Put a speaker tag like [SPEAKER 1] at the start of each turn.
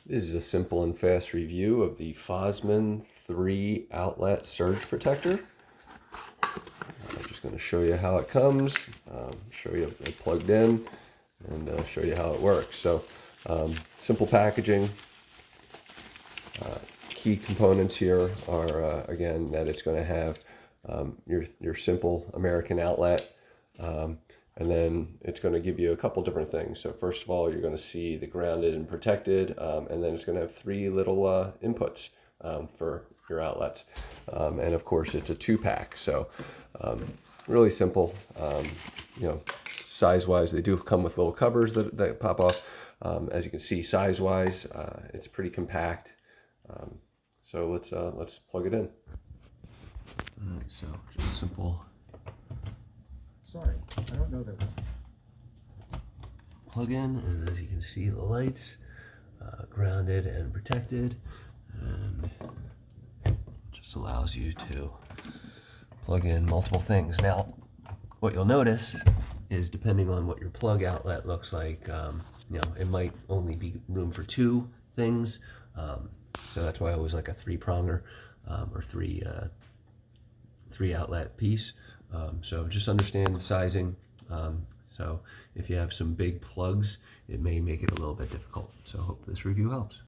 [SPEAKER 1] This is a simple and fast review of the Fosmon 3 outlet surge protector. I'm just going to show you how it comes, show you it plugged in, and show you how it works. So simple packaging. Key components here are, again, that it's going to have your simple American outlet. And then it's going to give you a couple different things. So first of all, you're going to see the grounded and protected, and then it's going to have three little inputs for your outlets. And of course, it's a 2-pack. So really simple. Size-wise, they do come with little covers that pop off. As you can see, size-wise, it's pretty compact. So let's plug it in. All right, so just simple.
[SPEAKER 2] Sorry, I don't know that one.
[SPEAKER 1] Plug in, and as you can see, the lights grounded and protected, and just allows you to plug in multiple things. Now, what you'll notice is, depending on what your plug outlet looks like, it might only be room for 2 things. So that's why I always like a 3-pronger or three outlet piece. So just understand the sizing. So if you have some big plugs, it may make it a little bit difficult. So I hope this review helps.